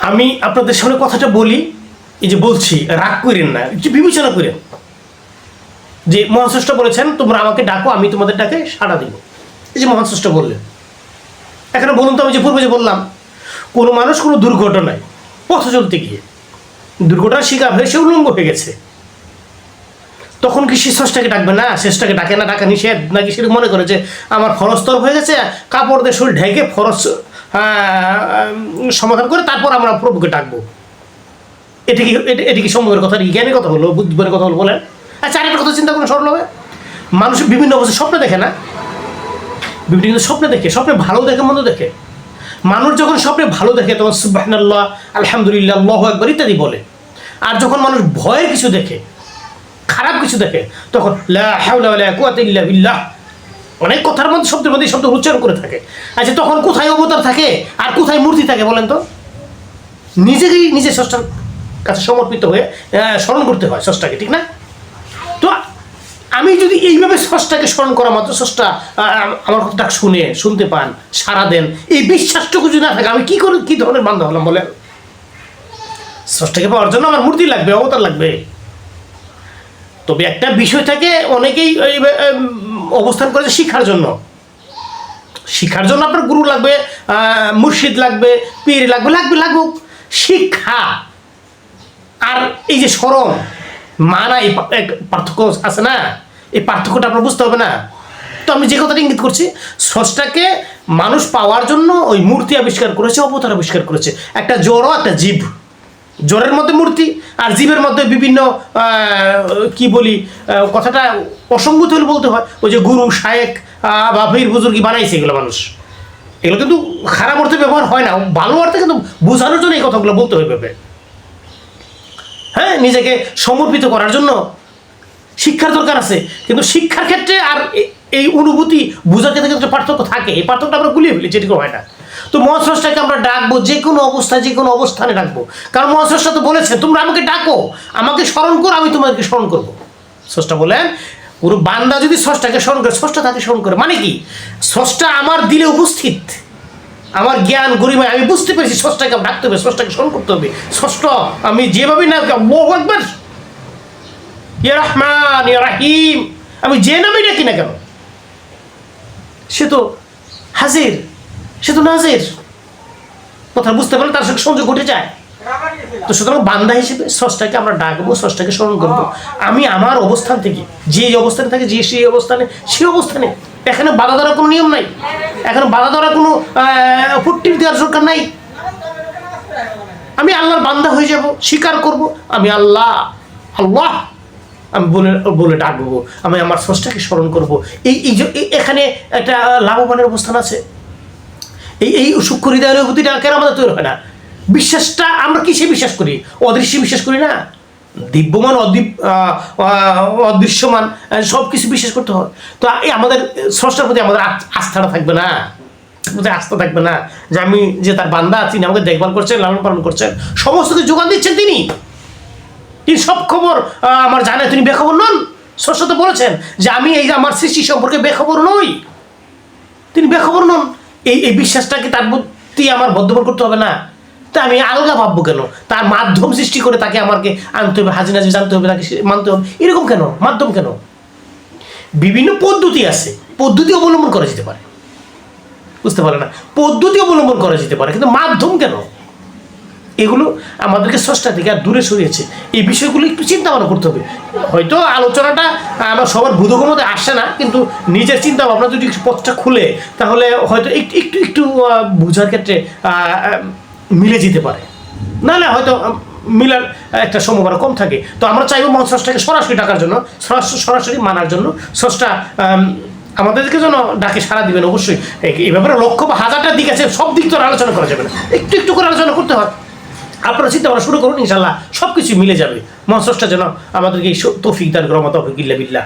আমি আপনাদের সামনে কথাটা বলি, এই যে বলছি রাগ করেন না, একটু বিবেচনা করেন যে মহান স্রষ্টা বলেছেন তোমরা আমাকে ডাকো, আমি তোমাদের ডাকে সাড়া দিব। এই যে মহান স্রষ্টা বললেন, এখানে বলুন তো, আমি যে পূর্বে যে বললাম, কোনো মানুষ কোনো দুর্ঘটনায় পথ চলতে গিয়ে দুর্ঘটনার শিকার হয়ে সে উলঙ্গ হয়ে গেছে, তখন কি সে স্রষ্টাকে ডাকবে না? শেষটাকে ডাকে না, ডাকা নিষেধ? নাকি সে মনে করে যে আমার ফরজ তরফ হয়ে গেছে, কাপড় দিয়ে শরীর ঢেকে ফরজ সমাধান করে তারপর আমরা প্রভুকে ডাকবো? এটা কি সম্ভবের কথা? জ্ঞানের কথা হলো, বুদ্ধিমানের কথা হলো? বলেন। আচ্ছা, আরেকটা কথা চিন্তা করুন, সরল হবে। মানুষ বিভিন্ন অবস্থায় স্বপ্নে দেখে না? বিভিন্ন স্বপ্নে দেখে, স্বপ্নে ভালো দেখে মন্দ দেখে। মানুষ যখন স্বপ্নে ভালো দেখে তখন সুবহানাল্লাহ, আলহামদুলিল্লাহ, আল্লাহু আকবার ইত্যাদি বলে। আর যখন মানুষ ভয়ের কিছু দেখে, খারাপ কিছু দেখে, তখন লা হাওলা ওয়ালা কুওয়াতা ইল্লা বিল্লাহ অনেক কথার মধ্যে শব্দের মধ্যে শব্দ উচ্চারণ করে থাকে। আচ্ছা, তখন কোথায় অবতার থাকে আর কোথায় মূর্তি থাকে বলেন তো? নিজেকেই নিজে স্রষ্টার কাছে সমর্পিত হয়ে স্মরণ করতে হয় স্রষ্টাকে, ঠিক না? তো আমি যদি এইভাবে স্রষ্টাকে স্মরণ করা মাত্র স্রষ্টা আমার কথাটা শুনতে পান, সাড়া দেন, এই বিশ্বাসটুকু যদি না থাকে, আমি কি ধরনের বান্দা হলাম বলেন? স্রষ্টাকে পাওয়ার জন্য আমার মূর্তি লাগবে, অবতার লাগবে। তবে একটা বিষয় থাকে, অনেকেই অবস্থান করেছে শিক্ষার জন্য। শিক্ষার জন্য আপনার গুরু লাগবে, মুর্শিদ লাগবে, পীর লাগবে, লাগুক। শিক্ষা আর এই যে স্মরণ, মানা, এই পার্থক্য আছে না? এই পার্থক্যটা আপনার বুঝতে হবে না? তো আমি যে কথাটা ইঙ্গিত করছি, স্রষ্টাকে মানুষ পাওয়ার জন্য ওই মূর্তি আবিষ্কার করেছে, অবতার আবিষ্কার করেছে। একটা জড়, একটা জীব। জড়ের মধ্যে মূর্তি আর জীবের মধ্যে বিভিন্ন কি বলি, কথাটা অসঙ্গত হলে বলতে হয়, ওই যে গুরু, শায়েক বা পীর বুজুর্গি বানাইছে এগুলো মানুষ। এগুলো কিন্তু খারাপ অর্থে ব্যবহার হয় না, ভালো অর্থে কিন্তু বোঝানোর জন্য এই কথাগুলো বলতে হবে। হ্যাঁ, নিজেকে সমর্পিত করার জন্য শিক্ষার দরকার আছে, কিন্তু শিক্ষার ক্ষেত্রে আর এই অনুভূতি বোঝার ক্ষেত্রে একটা পার্থক্য থাকে। এই পার্থক্যটা আমরা গুলিয়ে ফেলি, যেটুকু হয় না। তো মহান স্রষ্টাকে আমরা ডাকবো যে কোনো অবস্থায়, যে কোনো অবস্থানে ডাকবো, কারণ মহান স্রষ্টা তো বলেছেন তোমরা আমাকে ডাকো, আমাকে স্মরণ করো, আমি তোমাদেরকে স্মরণ করবো। স্রষ্টা বলেন পুরো বান্দা যদি স্রষ্টাকে স্মরণ করে, স্রষ্টা তাকে স্মরণ করে। মানে কি? স্রষ্টা আমার দিলে উপস্থিত, আমার জ্ঞান গরিমায় আমি বুঝতে পেরেছি স্রষ্টাকে ডাকতে হবে, স্রষ্টাকে স্মরণ করতে হবে। স্রষ্টা আমি যেভাবে না, আল্লাহু আকবার, ইয়া রহমান, ইয়া রাহিম, আমি যে নামে ডাকি না কেন, সে তো হাজির, সে তো নাজির। কথা বুঝতে পারলে তার সঙ্গে সংযোগ ঘটে যায়। তো সুতরাং বান্দা হিসেবে স্রষ্টাকে আমরা ডাকবো, স্রষ্টাকে স্মরণ করবো। আমি আমার অবস্থান থেকে, যে অবস্থানে থাকে, যে সেই অবস্থানে এখানে বাধা দেওয়ার কোনো নিয়ম নাই, এখানে বাধা দেওয়ার কোনো পট্টি দেওয়ার দরকার নাই। আমি আল্লাহর বান্দা হয়ে যাব, স্বীকার করব আমি আল্লাহ, আমি বলে ডাকবো, আমি আমার স্রষ্টাকে স্মরণ করবো। এখানে একটা লাভবানের অবস্থান আছে। এই সূক্ষ্ম হৃদয়ের অনুভূতিটা কেন আমাদের তৈরি হয় না? বিশ্বাসটা আমরা কিসে বিশ্বাস করি? অদৃশ্যে বিশ্বাস করি না? দিব্যমান, অদৃশ্যমান সব কিছু বিশ্বাস করতে হয়। তো আমাদের স্রষ্টার প্রতি আমাদের আস্থাটা থাকবে না, আস্থা থাকবে না যে আমি যে তার বান্দা, তিনি আমাকে দেখভাল করছেন, লালন পালন করছেন, সমস্ত কিছু যোগান দিচ্ছেন। তিনি সব খবর আমার জানে, তিনি বেখবর নন। স্রষ্টা তো বলেছেন যে আমি এই যে আমার সৃষ্টি সম্পর্কে বেখবর নই, তিনি বেখবর নন। এই বিশ্বাসটাকে তার প্রতি আমার বদ্ধমূল করতে হবে না? তা আমি আলগা ভাববো কেন? তার মাধ্যম সৃষ্টি করে তাকে আমাকে আনতে হবে, হাজির নাজির জানতে হবে, তাকে মানতে হবে, এরকম কেন? মাধ্যম কেন? বিভিন্ন পদ্ধতি আছে, পদ্ধতি অবলম্বন করা যেতে পারে, বুঝতে পারে না? পদ্ধতি অবলম্বন করা যেতে পারে, কিন্তু মাধ্যম কেন? এগুলো আমাদেরকে স্রষ্টা থেকে আর দূরে সরিয়েছে। এই বিষয়গুলো একটু চিন্তা ভাবনা করতে হবে। হয়তো আলোচনাটা আমার সবার বোধগম্যতে আসে না, কিন্তু নিজের চিন্তা ভাবনা যদি পথটা খুলে, তাহলে হয়তো একটু বোঝার ক্ষেত্রে মিলে যেতে পারে। নাহলে হয়তো মিলার একটা সম্ভাবনা কম থাকে। তো আমরা চাইবো মহান স্রষ্টাকে সরাসরি ডাকার জন্য, সরাসরি মানার জন্য। স্রষ্টা আমাদেরকে যেন ডাকে সাড়া দিবেন। অবশ্যই এই ব্যাপারে লক্ষ্য বা হাজারটা দিক আছে, সব দিক তো আলোচনা করা যাবে না, একটু করে আলোচনা করতে হয়। আপনারা চিন্তা করা শুরু করুন, ইনশাল্লাহ সব কিছু মিলে যাবে। মহান স্রষ্টা যেন আমাদেরকে এই তৌফিক দান করেন। তৌফিক ইল্লা বিল্লাহ।